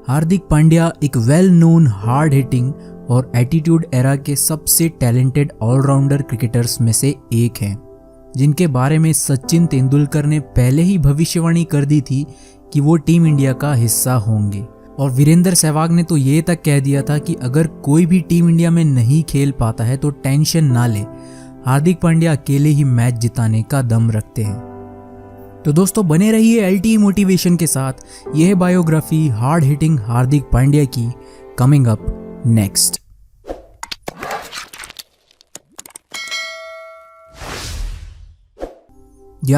हार्दिक पांड्या एक well known hard hitting और attitude era के सबसे टैलेंटेड ऑलराउंडर क्रिकेटर्स में से एक हैं, जिनके बारे में सचिन तेंदुलकर ने पहले ही भविष्यवाणी कर दी थी कि वो टीम इंडिया का हिस्सा होंगे। और वीरेंद्र सहवाग ने तो ये तक कह दिया था कि अगर कोई भी टीम इंडिया में नहीं खेल पाता है तो टेंशन ना ले, हार्दिक पांड्या अकेले ही मैच जिताने का दम रखते हैं। तो दोस्तों बने रहिए एलटीई मोटिवेशन के साथ। यह है biography hard hitting Hardik Pandya की, कमिंग अप नेक्स्ट।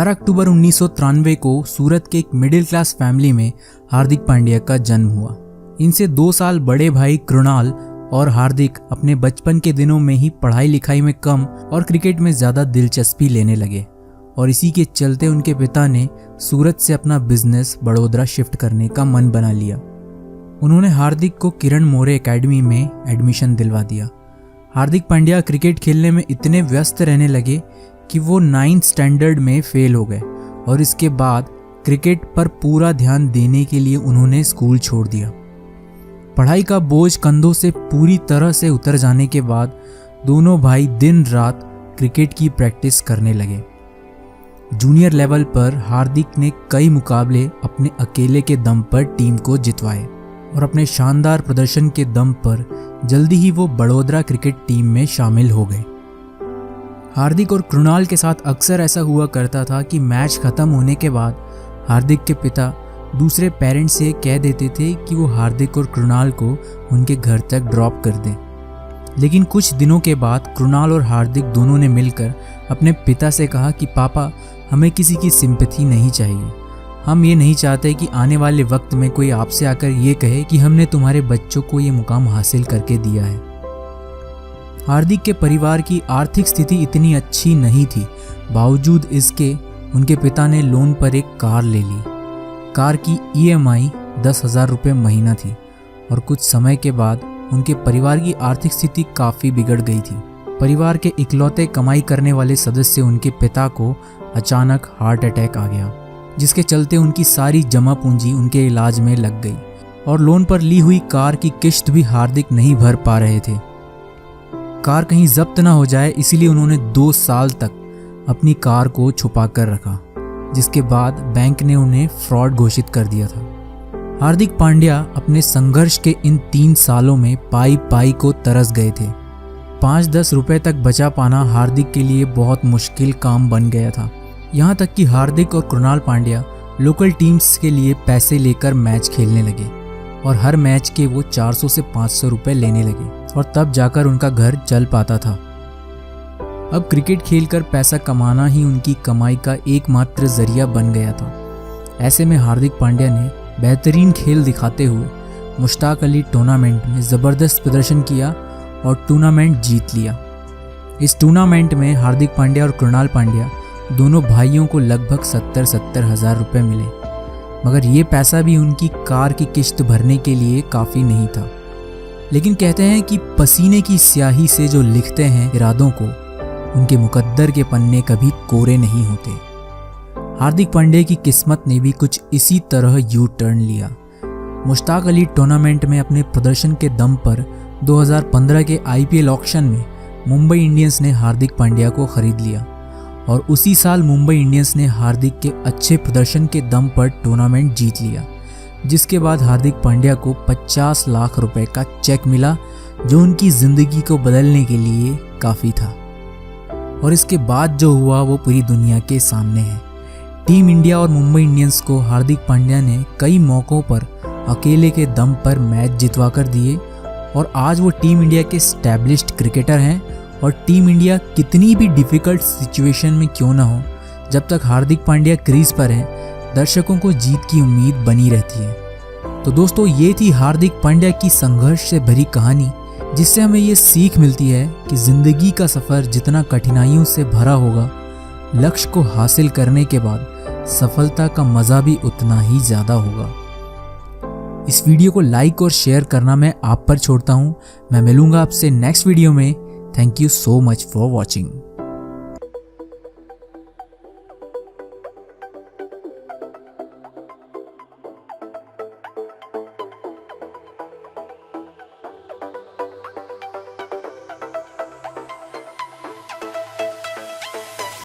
अक्टूबर 1993 को सूरत के एक मिडिल क्लास फैमिली में हार्दिक पांड्या का जन्म हुआ। इनसे 2 साल बड़े भाई कृणाल और हार्दिक अपने बचपन के दिनों में ही पढ़ाई लिखाई में कम और क्रिकेट में ज़्यादा दिलचस्पी लेने लगे और इसी के चलते उनके पिता ने सूरत से अपना बिजनेस बड़ौदा शिफ्ट करने का मन बना लिया। उन्होंने हार्दिक को किरण मोरे एकेडमी में एडमिशन दिलवा दिया। हार्दिक पांड्या क्रिकेट खेलने में इतने व्यस्त रहने लगे कि वो 9th स्टैंडर्ड में फेल हो गए और इसके बाद क्रिकेट पर पूरा ध्यान देने के लिए उन्होंने स्कूल छोड़ दिया। पढ़ाई का बोझ कंधों से पूरी तरह से उतर जाने के बाद दोनों भाई दिन रात क्रिकेट की प्रैक्टिस करने लगे। जूनियर लेवल पर हार्दिक ने कई मुकाबले अपने अकेले के दम पर टीम को जितवाए और अपने शानदार प्रदर्शन के दम पर जल्दी ही वो बड़ौदा क्रिकेट टीम में शामिल हो गए। हार्दिक और कृणाल के साथ अक्सर ऐसा हुआ करता था कि मैच खत्म होने के बाद हार्दिक के पिता दूसरे पेरेंट्स से कह देते थे कि वो हार्दिक और कृणाल को उनके घर तक ड्रॉप कर दें। लेकिन कुछ दिनों के बाद कृणाल और हार्दिक दोनों ने मिलकर अपने पिता से कहा कि पापा, हमें किसी की सिंपैथी नहीं चाहिए। हम ये नहीं चाहते कि आने वाले वक्त में कोई आपसे आकर ये कहे कि हमने तुम्हारे बच्चों को ये मुकाम हासिल करके दिया है। हार्दिक के परिवार की आर्थिक स्थिति इतनी अच्छी नहीं थी, बावजूद इसके उनके पिता ने लोन पर एक कार ले ली। कार की EMI 10,000 रुपये महीना थी और कुछ समय के बाद उनके परिवार की आर्थिक स्थिति काफ़ी बिगड़ गई थी। परिवार के इकलौते कमाई करने वाले सदस्य उनके पिता को अचानक हार्ट अटैक आ गया, जिसके चलते उनकी सारी जमा पूंजी उनके इलाज में लग गई और लोन पर ली हुई कार की किश्त भी हार्दिक नहीं भर पा रहे थे। कार कहीं जब्त ना हो जाए इसीलिए उन्होंने 2 साल तक अपनी कार को छुपा कर रखा, जिसके बाद बैंक ने उन्हें फ्रॉड घोषित कर दिया था। हार्दिक पांड्या अपने संघर्ष के इन 3 सालों में पाई को तरस गए थे। 5-10 रुपए तक बचा पाना हार्दिक के लिए बहुत मुश्किल काम बन गया था। यहाँ तक कि हार्दिक और कृणाल पांड्या लोकल टीम्स के लिए पैसे लेकर मैच खेलने लगे और हर मैच के वो 400 से 500 रुपए लेने लगे और तब जाकर उनका घर चल पाता था। अब क्रिकेट खेलकर पैसा कमाना ही उनकी कमाई का एकमात्र जरिया बन गया था। ऐसे में हार्दिक पांड्या ने बेहतरीन खेल दिखाते हुए मुश्ताक अली टूर्नामेंट में ज़बरदस्त प्रदर्शन किया और टूर्नामेंट जीत लिया। इस टूर्नामेंट में हार्दिक पांड्या और कृणाल पांड्या दोनों भाइयों को लगभग 70 हज़ार रुपये मिले, मगर ये पैसा भी उनकी कार की किश्त भरने के लिए काफ़ी नहीं था। लेकिन कहते हैं कि पसीने की स्याही से जो लिखते हैं इरादों को, उनके मुकद्दर के पन्ने कभी कोरे नहीं होते। हार्दिक पांड्या की किस्मत ने भी कुछ इसी तरह यू टर्न लिया। मुश्ताक अली टूर्नामेंट में अपने प्रदर्शन के दम पर 2015 के IPL ऑक्शन में मुंबई इंडियंस ने हार्दिक पांड्या को खरीद लिया और उसी साल मुंबई इंडियंस ने हार्दिक के अच्छे प्रदर्शन के दम पर टूर्नामेंट जीत लिया, जिसके बाद हार्दिक पांड्या को 50 लाख रुपए का चेक मिला, जो उनकी ज़िंदगी को बदलने के लिए काफ़ी था। और इसके बाद जो हुआ वो पूरी दुनिया के सामने है। टीम इंडिया और मुंबई इंडियंस को हार्दिक पांड्या ने कई मौक़ों पर अकेले के दम पर मैच जितवा कर दिए और आज वो टीम इंडिया के एस्टैब्लिश्ड क्रिकेटर हैं। और टीम इंडिया कितनी भी डिफ़िकल्ट सिचुएशन में क्यों ना हो, जब तक हार्दिक पांड्या क्रीज पर हैं, दर्शकों को जीत की उम्मीद बनी रहती है। तो दोस्तों, ये थी हार्दिक पांड्या की संघर्ष से भरी कहानी, जिससे हमें ये सीख मिलती है कि ज़िंदगी का सफ़र जितना कठिनाइयों से भरा होगा, लक्ष्य को हासिल करने के बाद सफलता का मज़ा भी उतना ही ज़्यादा होगा। इस वीडियो को लाइक और शेयर करना मैं आप पर छोड़ता हूँ। मैं मिलूँगा आपसे नेक्स्ट वीडियो में। Thank you so much for watching.